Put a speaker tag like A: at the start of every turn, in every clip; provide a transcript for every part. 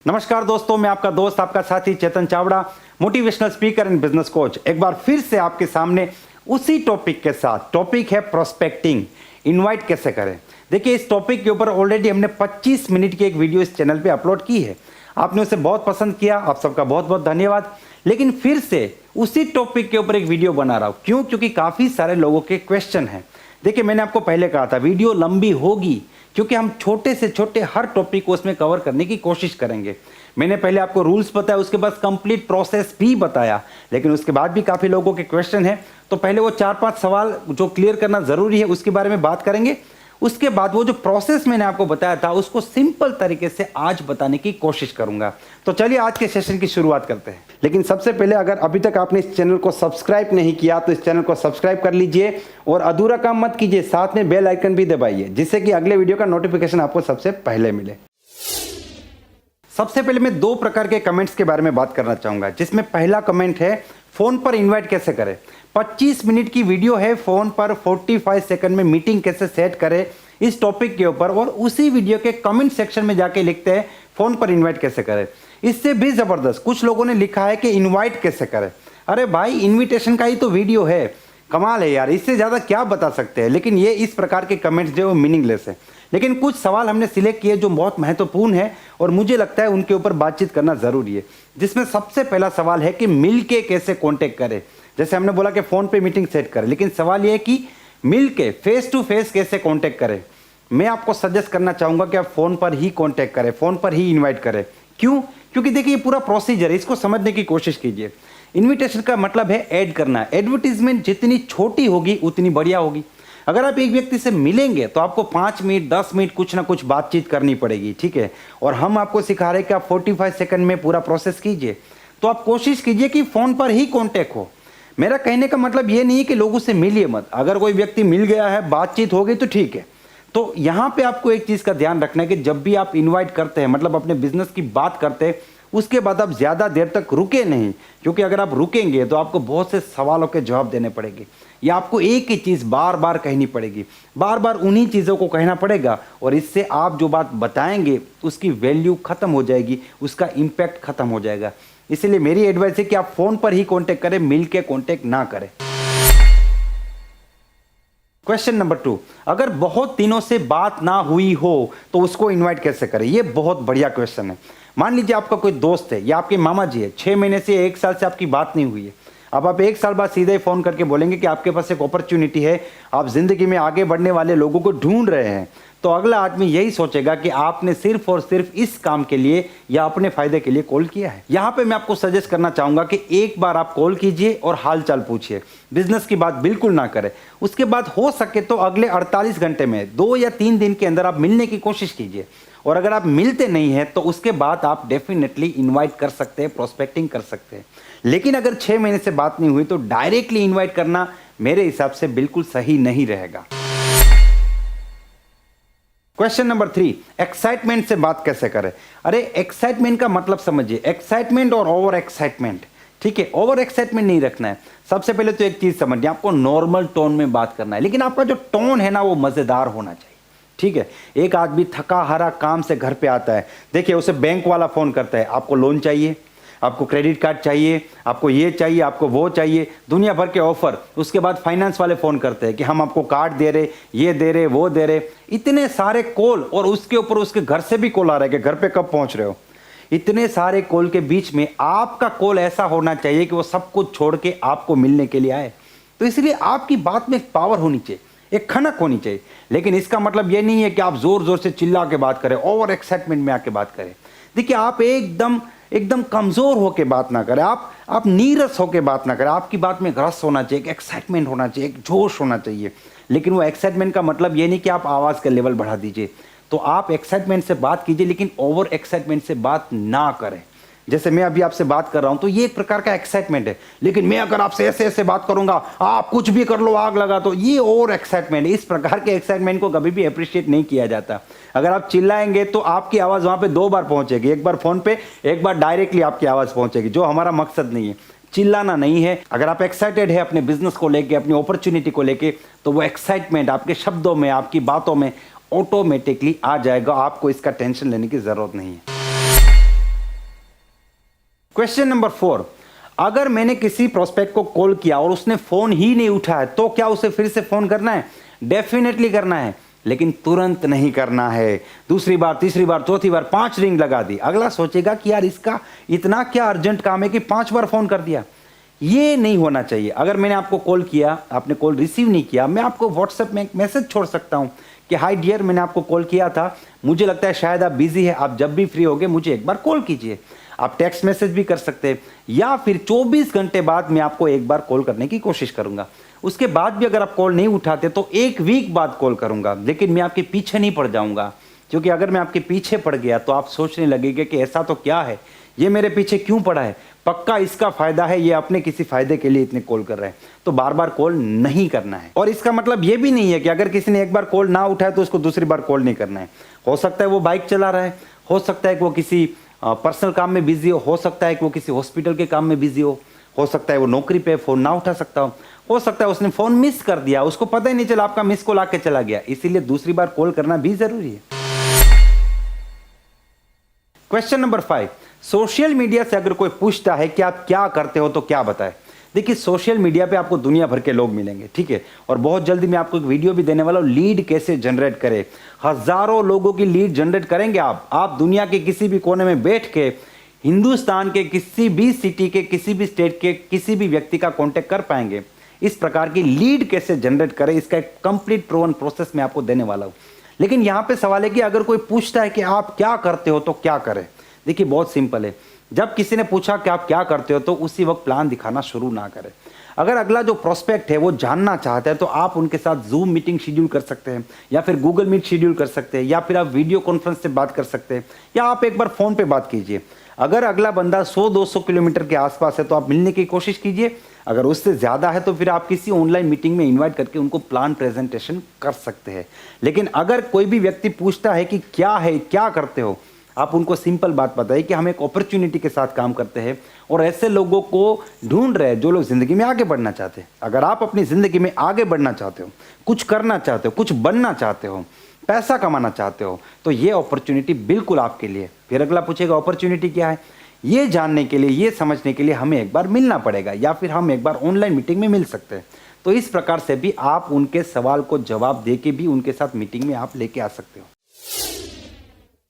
A: नमस्कार दोस्तों, मैं आपका दोस्त आपका साथी Chetan Chavda, motivational speaker and business coach, एक बार फिर से आपके सामने उसी टॉपिक के साथ। टॉपिक है प्रोस्पेक्टिंग, इनवाइट कैसे करें। देखिए, इस टॉपिक के ऊपर ऑलरेडी हमने 25 मिनट की एक वीडियो इस चैनल पे अपलोड की है। आपने उसे बहुत पसंद किया, आप सबका बहुत बहुत धन्यवाद। लेकिन फिर से उसी टॉपिक के ऊपर एक वीडियो बना रहा हूँ। क्यों? क्योंकि काफ़ी सारे लोगों के क्वेश्चन हैं। देखिए, मैंने आपको पहले कहा था वीडियो लंबी होगी क्योंकि हम छोटे से छोटे हर टॉपिक को उसमें कवर करने की कोशिश करेंगे। मैंने पहले आपको रूल्स बताया, उसके बाद कंप्लीट प्रोसेस भी बताया, लेकिन उसके बाद भी काफ़ी लोगों के क्वेश्चन हैं। तो पहले वो 4-5 सवाल जो क्लियर करना ज़रूरी है उसके बारे में बात करेंगे। उसके बाद वो जो प्रोसेस मैंने आपको बताया था उसको सिंपल तरीके से आज बताने की कोशिश करूंगा। तो चलिए आज के सेशन की शुरुआत करते हैं। लेकिन सबसे पहले, अगर अभी तक आपने इस चैनल को सब्सक्राइब नहीं किया तो इस चैनल को सब्सक्राइब कर लीजिए और अधूरा काम मत कीजिए, साथ में बेल आइकन भी दबाइए जिससे कि अगले वीडियो का नोटिफिकेशन आपको सबसे पहले मिले। सबसे पहले मैं 2 प्रकार के कमेंट्स के बारे में बात करना चाहूंगा, जिसमें पहला कमेंट है फोन पर इनवाइट कैसे करें। 25 मिनट की वीडियो है, फोन पर 45 सेकंड में मीटिंग कैसे सेट करें, इस टॉपिक के ऊपर। और उसी वीडियो के कमेंट सेक्शन में जाके लिखते हैं फोन पर इनवाइट कैसे करें। इससे भी जबरदस्त कुछ लोगों ने लिखा है कि इनवाइट कैसे करें। अरे भाई, इनविटेशन का ही तो वीडियो है, कमाल है यार, इससे ज़्यादा क्या बता सकते हैं। लेकिन ये इस प्रकार के कमेंट्स जो मीनिंगलेस है। लेकिन कुछ सवाल हमने सिलेक्ट किए जो बहुत महत्वपूर्ण है और मुझे लगता है उनके ऊपर बातचीत करना ज़रूरी है। जिसमें सबसे पहला सवाल है कि मिल के कैसे कॉन्टेक्ट करें। जैसे हमने बोला कि फ़ोन पे मीटिंग सेट करें, लेकिन सवाल ये है कि मिल के फेस टू फेस कैसे कॉन्टेक्ट करें। मैं आपको सजेस्ट करना चाहूँगा कि आप फ़ोन पर ही कॉन्टेक्ट करें, फ़ोन पर ही इन्वाइट करें। क्यों? क्योंकि देखिए, ये पूरा प्रोसीजर है, इसको समझने की कोशिश कीजिए। इन्विटेशन का मतलब है ऐड करना। एडवर्टीजमेंट जितनी छोटी होगी उतनी बढ़िया होगी। अगर आप एक व्यक्ति से मिलेंगे तो आपको 5 मिनट 10 मिनट कुछ ना कुछ बातचीत करनी पड़ेगी, ठीक है। और हम आपको सिखा रहे हैं कि आप 45 सेकंड में पूरा प्रोसेस कीजिए। तो आप कोशिश कीजिए कि फ़ोन पर ही कॉन्टैक्ट हो। मेरा कहने का मतलब ये नहीं है कि लोगों से मिलिए मत। अगर कोई व्यक्ति मिल गया है, बातचीत हो गई तो ठीक है। तो यहाँ पे आपको एक चीज़ का ध्यान रखना है कि जब भी आप इनवाइट करते हैं, मतलब अपने बिजनेस की बात करते हैं, उसके बाद आप ज़्यादा देर तक रुके नहीं। क्योंकि अगर आप रुकेंगे तो आपको बहुत से सवालों के जवाब देने पड़ेंगे, या आपको एक ही चीज़ बार बार कहनी पड़ेगी, बार बार उन्हीं चीज़ों को कहना पड़ेगा। और इससे आप जो बात बताएंगे उसकी वैल्यू ख़त्म हो जाएगी, उसका इम्पैक्ट ख़त्म हो जाएगा। इसलिए मेरी एडवाइस है कि आप फ़ोन पर ही कॉन्टेक्ट करें, मिल के कॉन्टेक्ट ना करें। क्वेश्चन नंबर 2, अगर बहुत दिनों से बात ना हुई हो तो उसको इनवाइट कैसे करें। ये बहुत बढ़िया क्वेश्चन है। मान लीजिए आपका कोई दोस्त है या आपके मामा जी है, 6 महीने से 1 साल से आपकी बात नहीं हुई है। अब आप 1 साल बाद सीधे ही फ़ोन करके बोलेंगे कि आपके पास एक अपॉर्चुनिटी है, आप ज़िंदगी में आगे बढ़ने वाले लोगों को ढूंढ रहे हैं। तो अगला आदमी यही सोचेगा कि आपने सिर्फ और सिर्फ इस काम के लिए या अपने फ़ायदे के लिए कॉल किया है। यहाँ पे मैं आपको सजेस्ट करना चाहूँगा कि एक बार आप कॉल कीजिए और हाल चाल पूछिए। बिजनेस की बात बिल्कुल ना करें। उसके बाद हो सके तो अगले 48 घंटे में 2 या 3 दिन के अंदर आप मिलने की कोशिश कीजिए। और अगर आप मिलते नहीं हैं तो उसके बाद आप डेफिनेटली इन्वाइट कर सकते हैं, प्रोस्पेक्टिंग कर सकते हैं। लेकिन अगर 6 महीने से बात नहीं हुई तो डायरेक्टली इन्वाइट करना मेरे हिसाब से बिल्कुल सही नहीं रहेगा। क्वेश्चन नंबर 3, एक्साइटमेंट से बात कैसे करें। अरे एक्साइटमेंट का मतलब समझिए, एक्साइटमेंट और ओवर एक्साइटमेंट, ठीक है। ओवर एक्साइटमेंट नहीं रखना है। सबसे पहले तो एक चीज समझिए, आपको नॉर्मल टोन में बात करना है, लेकिन आपका जो टोन है ना वो मजेदार होना चाहिए, ठीक है। एक आदमी थका हारा काम से घर पे आता है, देखिए उसे बैंक वाला फोन करता है, आपको लोन चाहिए, आपको क्रेडिट कार्ड चाहिए, आपको ये चाहिए, आपको वो चाहिए, दुनिया भर के ऑफर। उसके बाद फाइनेंस वाले फ़ोन करते हैं कि हम आपको कार्ड दे रहे, ये दे रहे, वो दे रहे, इतने सारे कॉल। और उसके ऊपर उसके घर से भी कॉल आ रहा है कि घर पे कब पहुंच रहे हो। इतने सारे कॉल के बीच में आपका कॉल ऐसा होना चाहिए कि वो सब कुछ छोड़ के आपको मिलने के लिए आए। तो इसलिए आपकी बात में एक पावर होनी चाहिए, एक खनक होनी चाहिए। लेकिन इसका मतलब ये नहीं है कि आप जोर जोर से चिल्ला के बात करें, ओवर एक्साइटमेंट में आके बात करें। देखिए, आप एकदम कमज़ोर होकर बात ना करें, आप नीरस होकर बात ना करें। आपकी बात में एक रस होना चाहिए, एक एक्साइटमेंट होना चाहिए, एक जोश होना चाहिए। लेकिन वो एक्साइटमेंट का मतलब ये नहीं कि आप आवाज़ का लेवल बढ़ा दीजिए। तो आप एक्साइटमेंट से बात कीजिए, लेकिन ओवर एक्साइटमेंट से बात ना करें। जैसे मैं अभी आपसे बात कर रहा हूं तो ये एक प्रकार का एक्साइटमेंट है, लेकिन मैं अगर आपसे ऐसे ऐसे बात करूंगा, आप कुछ भी कर लो, आग लगा, तो ये ओवर एक्साइटमेंट है। इस प्रकार के एक्साइटमेंट को कभी भी अप्रिशिएट नहीं किया जाता। अगर आप चिल्लाएंगे तो आपकी आवाज़ वहां पे 2 बार पहुंचेगी, एक बार फोन पे, एक बार डायरेक्टली आपकी आवाज़ पहुंचेगी, जो हमारा मकसद नहीं है। चिल्लाना नहीं है। अगर आप एक्साइटेड है अपने बिजनेस को लेके, अपनी अपॉर्चुनिटी को लेके, तो वो एक्साइटमेंट आपके शब्दों में, आपकी बातों में ऑटोमेटिकली आ जाएगा। आपको इसका टेंशन लेने की जरूरत नहीं है। क्वेश्चन नंबर 4, अगर मैंने किसी प्रोस्पेक्ट को कॉल किया और उसने फोन ही नहीं उठाया तो क्या उसे फिर से फोन करना है? डेफिनेटली करना है, लेकिन तुरंत नहीं करना है। दूसरी बार, तीसरी बार, चौथी बार 5 रिंग लगा दी, अगला सोचेगा कि यार इसका इतना क्या अर्जेंट काम है कि 5 बार फोन कर दिया। ये नहीं होना चाहिए। अगर मैंने आपको कॉल किया, आपने कॉल रिसीव नहीं किया, मैं आपको व्हाट्सएप में एक मैसेज छोड़ सकता हूं कि हाय डियर, मैंने आपको कॉल किया था, मुझे लगता है शायद आप बिजी है, आप जब भी फ्री होगे मुझे एक बार कॉल कीजिए। आप टेक्स्ट मैसेज भी कर सकते हैं, या फिर 24 घंटे बाद मैं आपको एक बार कॉल करने की कोशिश करूंगा। उसके बाद भी अगर आप कॉल नहीं उठाते तो 1 वीक बाद कॉल करूंगा, लेकिन मैं आपके पीछे नहीं पड़ जाऊंगा। क्योंकि अगर मैं आपके पीछे पड़ गया तो आप सोचने लगेंगे कि ऐसा तो क्या है, ये मेरे पीछे क्यों पड़ा है, पक्का इसका फायदा है, ये अपने किसी फायदे के लिए इतने कॉल कर रहे हैं। तो बार बार कॉल नहीं करना है। और इसका मतलब ये भी नहीं है कि अगर किसी ने एक बार कॉल ना उठाया तो उसको दूसरी बार कॉल नहीं करना है। हो सकता है वो बाइक चला रहा है, हो सकता है कि वो किसी पर्सनल काम में बिजी हो सकता है कि वो किसी हॉस्पिटल के काम में बिजी हो सकता है वो नौकरी पे फोन ना उठा सकता हो सकता है उसने फोन मिस कर दिया, उसको पता ही नहीं चला आपका मिस कॉल आके चला गया, इसीलिए दूसरी बार कॉल करना भी जरूरी है। क्वेश्चन नंबर 5, सोशल मीडिया से अगर कोई पूछता है कि आप क्या करते हो तो क्या बताएं? देखिए, सोशल मीडिया पे आपको दुनिया भर के लोग मिलेंगे, ठीक है, और बहुत जल्दी मैं आपको एक वीडियो भी देने वाला हूं, लीड कैसे जनरेट करें। हजारों लोगों की लीड जनरेट करेंगे आप दुनिया के किसी भी कोने में बैठ के हिंदुस्तान के किसी भी सिटी के, किसी भी स्टेट के किसी भी व्यक्ति का कांटेक्ट कर पाएंगे। इस प्रकार की लीड कैसे जनरेट करें, इसका एक कंप्लीट प्रूवन प्रोसेस मैं आपको देने वाला हूं। लेकिन यहां पे सवाल है कि अगर कोई पूछता है कि आप क्या करते हो तो क्या करें? देखिए, बहुत सिंपल है। जब किसी ने पूछा कि आप क्या करते हो तो उसी वक्त प्लान दिखाना शुरू ना करें। अगर अगला जो प्रोस्पेक्ट है वो जानना चाहता है तो आप उनके साथ जूम मीटिंग शेड्यूल कर सकते हैं, या फिर गूगल मीट शेड्यूल कर सकते हैं, या फिर आप वीडियो कॉन्फ्रेंस से बात कर सकते हैं, या आप एक बार फोन पे बात कीजिए। अगर अगला बंदा 100-200 किलोमीटर के आसपास है तो आप मिलने की कोशिश कीजिए। अगर उससे ज्यादा है तो फिर आप किसी ऑनलाइन मीटिंग में इन्वाइट करके उनको प्लान प्रेजेंटेशन कर सकते हैं। लेकिन अगर कोई भी व्यक्ति पूछता है कि क्या है, क्या करते हो, आप उनको सिंपल बात बताइए कि हम एक अपॉर्चुनिटी के साथ काम करते हैं और ऐसे लोगों को ढूंढ रहे हैं जो लोग जिंदगी में आगे बढ़ना चाहते हैं। अगर आप अपनी जिंदगी में आगे बढ़ना चाहते हो, कुछ करना चाहते हो, कुछ बनना चाहते हो, पैसा कमाना चाहते हो, तो ये अपॉर्चुनिटी बिल्कुल आपके लिए। फिर अगला पूछेगा अपॉर्चुनिटी क्या है, ये जानने के लिए, ये समझने के लिए हमें एक बार मिलना पड़ेगा, या फिर हम एक बार ऑनलाइन मीटिंग में मिल सकते हैं। तो इस प्रकार से भी आप उनके सवाल को जवाब दे के भी उनके साथ मीटिंग में आप लेके आ सकते हो।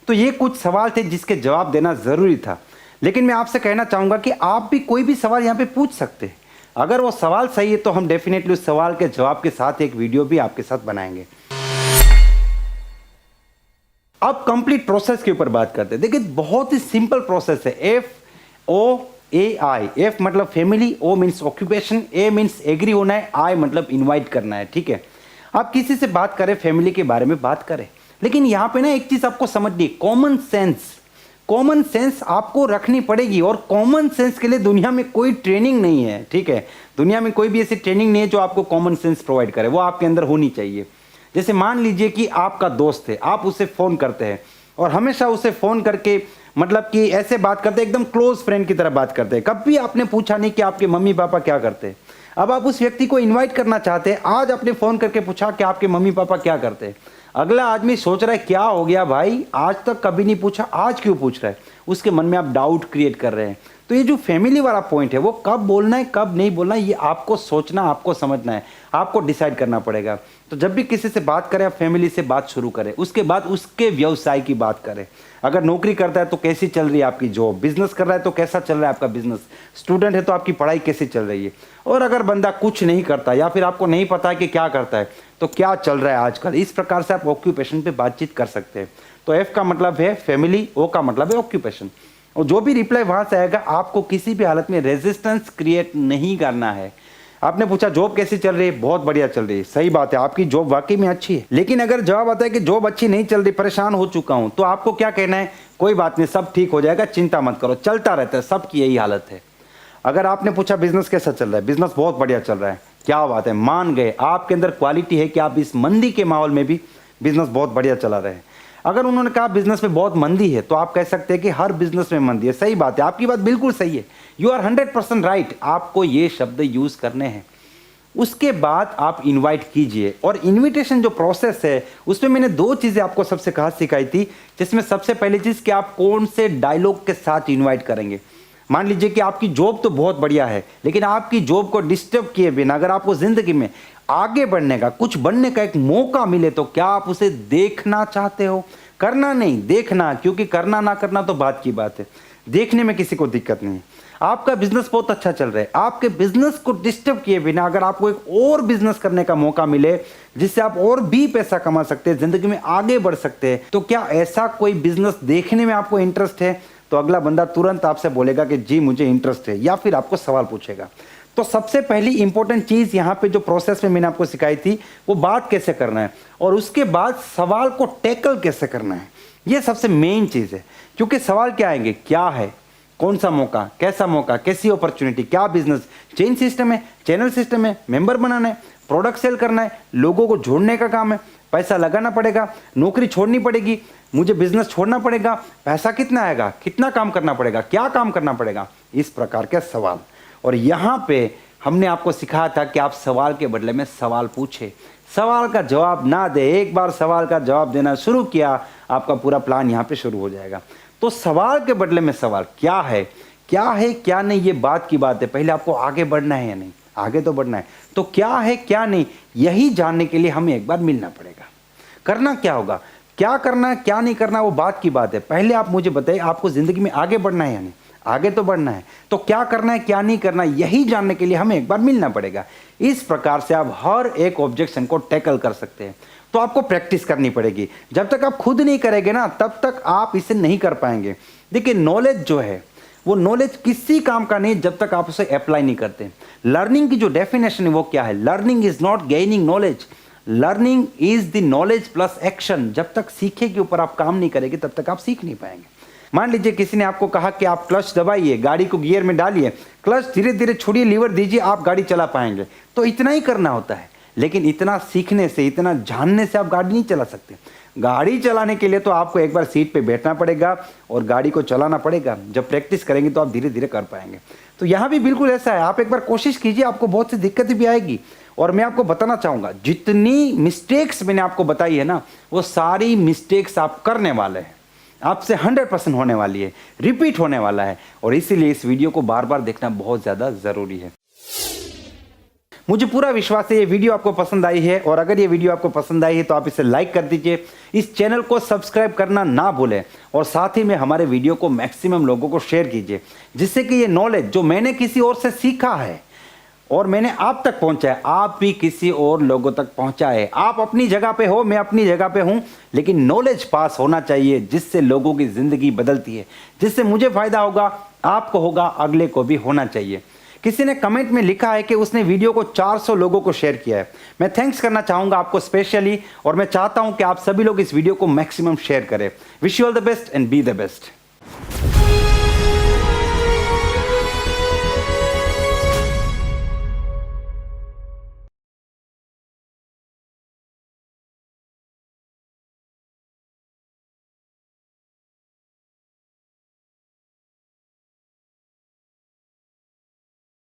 A: तो ये कुछ सवाल थे जिसके जवाब देना जरूरी था, लेकिन मैं आपसे कहना चाहूंगा कि आप भी कोई भी सवाल यहाँ पे पूछ सकते हैं। अगर वो सवाल सही है तो हम डेफिनेटली उस सवाल के जवाब के साथ एक वीडियो भी आपके साथ बनाएंगे। अब कंप्लीट प्रोसेस के ऊपर बात करते हैं। देखिए, बहुत ही सिंपल प्रोसेस है। FOAI, F मतलब family, O means occupation, A means agree होना है, I मतलब इनवाइट करना है, ठीक है। आप किसी से बात करें, फैमिली के बारे में बात करें, लेकिन यहां पे ना एक चीज आपको समझनी, कॉमन सेंस आपको रखनी पड़ेगी। और कॉमन सेंस के लिए दुनिया में कोई ट्रेनिंग नहीं है, ठीक है। दुनिया में कोई भी ऐसी ट्रेनिंग नहीं है जो आपको कॉमन सेंस प्रोवाइड करे, वो आपके अंदर होनी चाहिए। जैसे मान लीजिए कि आपका दोस्त है, आप उसे फोन करते हैं और हमेशा उसे फोन करके मतलब कि ऐसे बात करते हैं, एकदम क्लोज फ्रेंड की तरह बात करते हैं। कभी आपने पूछा नहीं कि आपके मम्मी पापा क्या करते हैं। अब आप उस व्यक्ति को इन्वाइट करना चाहते हैं, आज आपने फोन करके पूछा कि आपके मम्मी पापा क्या करते हैं। अगला आदमी सोच रहा है क्या हो गया भाई, आज तक कभी नहीं पूछा, आज क्यों पूछ रहा है। उसके मन में आप डाउट क्रिएट कर रहे हैं। तो ये जो फैमिली वाला पॉइंट है, वो कब बोलना है कब नहीं बोलना है, ये आपको सोचना, आपको समझना है, आपको डिसाइड करना पड़ेगा। तो जब भी किसी से बात करें, आप फैमिली से बात शुरू करें, उसके बाद उसके व्यवसाय की बात करें। अगर नौकरी करता है तो कैसी चल रही है आपकी जॉब, बिजनेस कर रहा है तो कैसा चल रहा है आपका बिजनेस, स्टूडेंट है तो आपकी पढ़ाई कैसी चल रही है। और अगर बंदा कुछ नहीं करता या फिर आपको नहीं पता है कि क्या करता है तो क्या चल रहा है आजकल, इस प्रकार से आप ऑक्यूपेशन पे बातचीत कर सकते हैं। तो एफ का मतलब है फैमिली, ओ का मतलब है ऑक्यूपेशन। और जो भी रिप्लाई वहां से आएगा, आपको किसी भी हालत में रेजिस्टेंस क्रिएट नहीं करना है। आपने पूछा जॉब कैसी चल रही है, बहुत बढ़िया चल रही है, सही बात है, आपकी जॉब वाकई में अच्छी है। लेकिन अगर जवाब आता है कि जॉब अच्छी नहीं चल रही, परेशान हो चुका हूं, तो आपको क्या कहना है, कोई बात नहीं, सब ठीक हो जाएगा, चिंता मत करो, चलता रहता है, सबकी यही हालत है। अगर आपने पूछा बिजनेस कैसा चल रहा है, बिजनेस बहुत बढ़िया चल रहा है, क्या बात है, मान गए, आपके अंदर क्वालिटी है कि आप इस मंदी के माहौल में भी बिजनेस बहुत बढ़िया चला रहे हैं। अगर उन्होंने कहा बिजनेस में बहुत मंदी है, तो आप कह सकते हैं कि हर बिजनेस में मंदी है, सही बात है, आपकी बात बिल्कुल सही है, यू आर 100% राइट, आपको ये शब्द यूज करने हैं। उसके बाद आप इनवाइट कीजिए। और इनविटेशन जो प्रोसेस है, उसमें मैंने दो चीजें आपको सबसे खास सिखाई थी, जिसमें सबसे पहली चीज कि आप कौन से डायलॉग के साथ इनवाइट करेंगे। मान लीजिए कि आपकी जॉब तो बहुत बढ़िया है, लेकिन आपकी जॉब को डिस्टर्ब किए बिना अगर आपको जिंदगी में आगे बढ़ने का, कुछ बनने का एक मौका मिले, तो क्या आप उसे देखना चाहते हो? करना नहीं, देखना, क्योंकि करना ना करना तो बात की बात है, देखने में किसी को दिक्कत नहीं है। आपका बिजनेस बहुत अच्छा चल रहा है, आपके बिजनेस को डिस्टर्ब किए बिना अगर आपको एक और बिजनेस करने का मौका मिले जिससे आप और भी पैसा कमा सकते हैं, जिंदगी में आगे बढ़ सकते हैं, तो क्या ऐसा कोई बिजनेस देखने में आपको इंटरेस्ट है? तो अगला बंदा तुरंत आपसे बोलेगा कि जी मुझे इंटरेस्ट है, या फिर आपको सवाल पूछेगा। तो सबसे पहली इंपॉर्टेंट चीज यहाँ पे जो प्रोसेस में मैंने आपको सिखाई थी, वो बात कैसे करना है और उसके बाद सवाल को टैकल कैसे करना है, ये सबसे मेन चीज है। क्योंकि सवाल क्या आएंगे, क्या है, कौन सा मौका, कैसी अपॉर्चुनिटी, क्या बिजनेस, चेन सिस्टम है, चैनल सिस्टम है, मेंबर बनाना है, प्रोडक्ट सेल करना है, लोगों को जोड़ने का काम है, पैसा लगाना पड़ेगा, नौकरी छोड़नी पड़ेगी, मुझे बिजनेस छोड़ना पड़ेगा, पैसा कितना आएगा, कितना काम करना पड़ेगा, क्या काम करना पड़ेगा, इस प्रकार के सवाल। और यहाँ पे हमने आपको सिखाया था कि आप सवाल के बदले में सवाल पूछे, सवाल का जवाब ना दे। एक बार सवाल का जवाब देना शुरू किया, आपका पूरा प्लान यहाँ पे शुरू हो जाएगा। तो सवाल के बदले में सवाल, क्या है क्या नहीं, ये बात की बात है। पहले आपको आगे बढ़ना है या नहीं, आगे तो बढ़ना है, तो क्या है क्या नहीं, यही जानने के लिए हमें एक बार मिलना पड़ेगा। करना क्या होगा, क्या करना है क्या नहीं करना, वो बात की बात है। पहले आप मुझे बताइए, आपको जिंदगी में आगे बढ़ना है या नहीं, आगे तो बढ़ना है, तो क्या करना है क्या नहीं करना, यही जानने के लिए हमें एक बार मिलना पड़ेगा। इस प्रकार से आप हर एक ऑब्जेक्शन को टैकल कर सकते हैं। तो आपको प्रैक्टिस करनी पड़ेगी। जब तक आप खुद नहीं करेंगे ना, तब तक आप इसे नहीं कर पाएंगे। देखिए, नॉलेज जो है वो नॉलेज किसी काम का नहीं जब तक आप उसे अप्लाई नहीं करते। लर्निंग की जो डेफिनेशन है वो क्या है, learning is not gaining knowledge, learning is the knowledge plus action. जब तक सीखे के ऊपर आप काम नहीं करेंगे तब तक आप सीख नहीं पाएंगे। मान लीजिए किसी ने आपको कहा कि आप क्लच दबाइए, गाड़ी को गियर में डालिए, क्लच धीरे धीरे छोड़िए, लीवर दीजिए, आप गाड़ी चला पाएंगे। तो इतना ही करना होता है, लेकिन इतना सीखने से, इतना जानने से आप गाड़ी नहीं चला सकते। गाड़ी चलाने के लिए तो आपको एक बार सीट पे बैठना पड़ेगा और गाड़ी को चलाना पड़ेगा। जब प्रैक्टिस करेंगे तो आप धीरे धीरे कर पाएंगे। तो यहाँ भी बिल्कुल ऐसा है, आप एक बार कोशिश कीजिए, आपको बहुत सी दिक्कतें भी आएगी। और मैं आपको बताना चाहूँगा, जितनी मिस्टेक्स मैंने आपको बताई है ना, वो सारी मिस्टेक्स आप करने वाले हैं, आपसे 100% होने वाली है, रिपीट होने वाला है। और इसीलिए इस वीडियो को बार बार देखना बहुत ज़्यादा ज़रूरी है। मुझे पूरा विश्वास है ये वीडियो आपको पसंद आई है, और अगर ये वीडियो आपको पसंद आई है तो आप इसे लाइक कर दीजिए, इस चैनल को सब्सक्राइब करना ना भूलें, और साथ ही में हमारे वीडियो को मैक्सिमम लोगों को शेयर कीजिए, जिससे कि ये नॉलेज जो मैंने किसी और से सीखा है और मैंने आप तक पहुंचाया, आप भी किसी और लोगों तक पहुंचाए। आप अपनी जगह पे हो, मैं अपनी जगह पे हूं, लेकिन नॉलेज पास होना चाहिए जिससे लोगों की जिंदगी बदलती है, जिससे मुझे फायदा होगा, आपको होगा, अगले को भी होना चाहिए। किसी ने कमेंट में लिखा है कि उसने वीडियो को 400 लोगों को शेयर किया है। मैं थैंक्स करना चाहूंगा आपको स्पेशली, और मैं चाहता हूं कि आप सभी लोग इस वीडियो को मैक्सिमम शेयर करें। Wish you all the best and be the best.